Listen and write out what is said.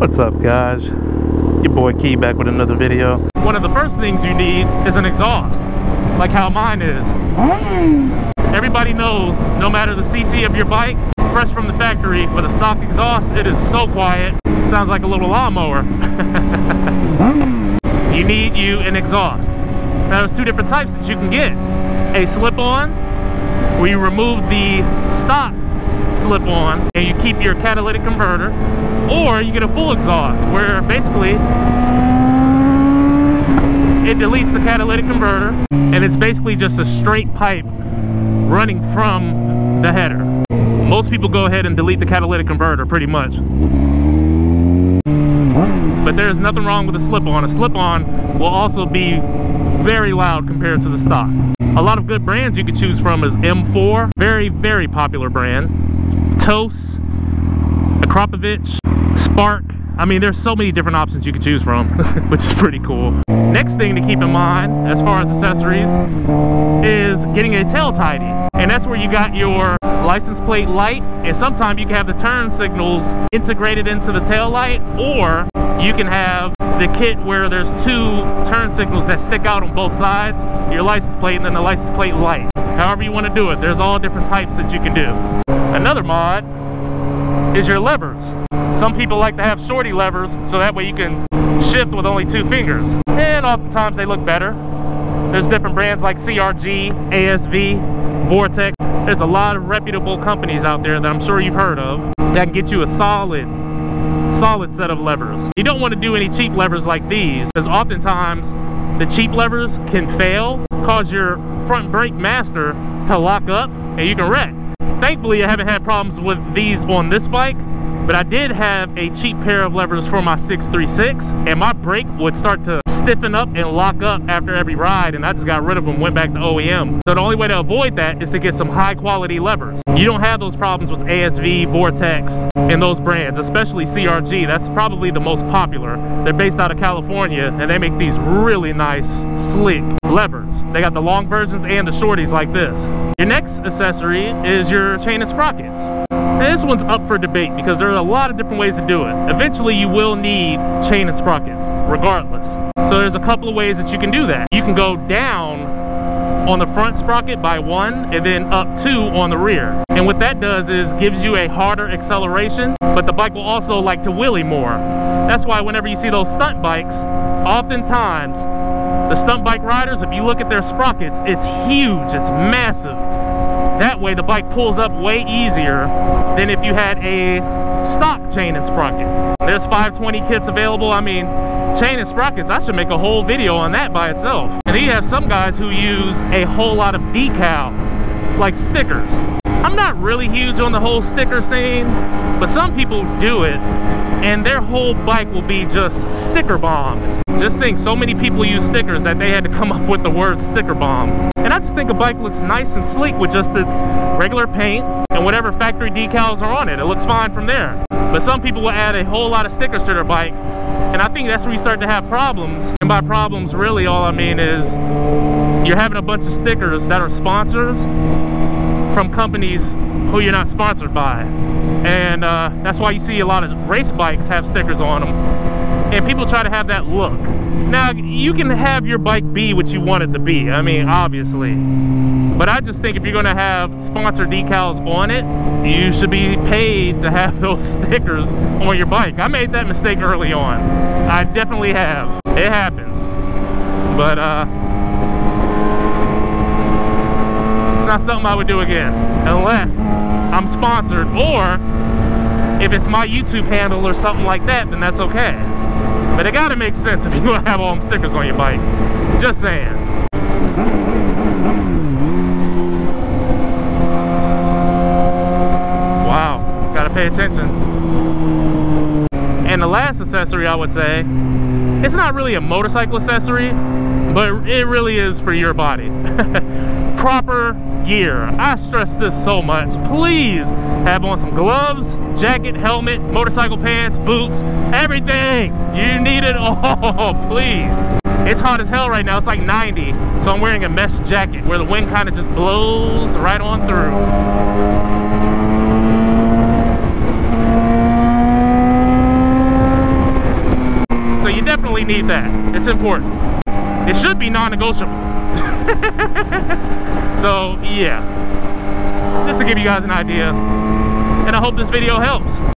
What's up, guys? Your boy Key back with another video. One of the first things you need is an exhaust, like how mine is. Everybody knows, no matter the CC of your bike, fresh from the factory with a stock exhaust, it is so quiet. Sounds like a little lawnmower. You need you an exhaust. Now there's two different types that you can get. A slip-on, where you remove the stock slip-on and you keep your catalytic converter, or you get a full exhaust where basically it deletes the catalytic converter and it's basically just a straight pipe running from the header. Most people go ahead and delete the catalytic converter pretty much, but there's nothing wrong with a slip-on. A slip-on will also be very loud compared to the stock. A lot of good brands you could choose from is M4, very popular brand. Tos, Akrapovic, Spark. I mean, there's so many different options you could choose from, which is pretty cool. Next thing to keep in mind as far as accessories is getting a tail tidy, and that's where you got your license plate light, and sometimes you can have the turn signals integrated into the tail light, or you can have the kit where there's two turn signals that stick out on both sides, your license plate and then the license plate light. However you want to do it, there's all different types that you can do. Another mod is your levers. Some people like to have shorty levers, so that way you can shift with only 2 fingers. And oftentimes they look better. There's different brands like CRG, ASV, Vortex. There's a lot of reputable companies out there that I'm sure you've heard of that can get you a solid set of levers. You don't want to do any cheap levers like these, because oftentimes the cheap levers can fail, cause your front brake master to lock up, and you can wreck. Thankfully, I haven't had problems with these on this bike, but I did have a cheap pair of levers for my 636, and my brake would start to stiffen up and lock up after every ride, and I just got rid of them, went back to OEM. So the only way to avoid that is to get some high quality levers. You don't have those problems with ASV, Vortex, and those brands, especially CRG. That's probably the most popular. They're based out of California, and they make these really nice, slick levers. They got the long versions and the shorties like this. Your next accessory is your chain and sprockets. And this one's up for debate because there are a lot of different ways to do it. Eventually you will need chain and sprockets, regardless. So there's a couple of ways that you can do that. You can go down on the front sprocket by 1 and then up 2 on the rear. And what that does is gives you a harder acceleration, but the bike will also like to wheelie more. That's why whenever you see those stunt bikes, oftentimes the stunt bike riders, if you look at their sprockets, it's huge, it's massive. That way the bike pulls up way easier than if you had a stock chain and sprocket. There's 520 kits available. I mean, chain and sprockets, I should make a whole video on that by itself. And then you have some guys who use a whole lot of decals, like stickers. I'm not really huge on the whole sticker scene, but some people do it, and their whole bike will be just sticker bombed. Just think, so many people use stickers that they had to come up with the word sticker bomb. And I just think a bike looks nice and sleek with just its regular paint and whatever factory decals are on it. It looks fine from there. But some people will add a whole lot of stickers to their bike, and I think that's where you start to have problems. And by problems, really all I mean is you're having a bunch of stickers that are sponsors from companies who you're not sponsored by. And that's why you see a lot of race bikes have stickers on them, and people try to have that look. Now, you can have your bike be what you want it to be, I mean, obviously, but I just think if you're going to have sponsor decals on it, you should be paid to have those stickers on your bike. I made that mistake early on. I definitely have. It happens. But it's not something I would do again unless I'm sponsored, or if it's my YouTube handle or something like that, then that's okay. But it gotta make sense if you're gonna have all them stickers on your bike. Just saying. Wow, gotta pay attention. And the last accessory I would say, it's not really a motorcycle accessory, but it really is for your body. Proper gear. I stress this so much. Please have on some gloves, jacket, helmet, motorcycle pants, boots, everything. You need it all, please. It's hot as hell right now. It's like 90, so I'm wearing a mesh jacket where the wind kind of just blows right on through. definitely need that. It's important. It should be non-negotiable. So yeah, just to give you guys an idea, and I hope this video helps.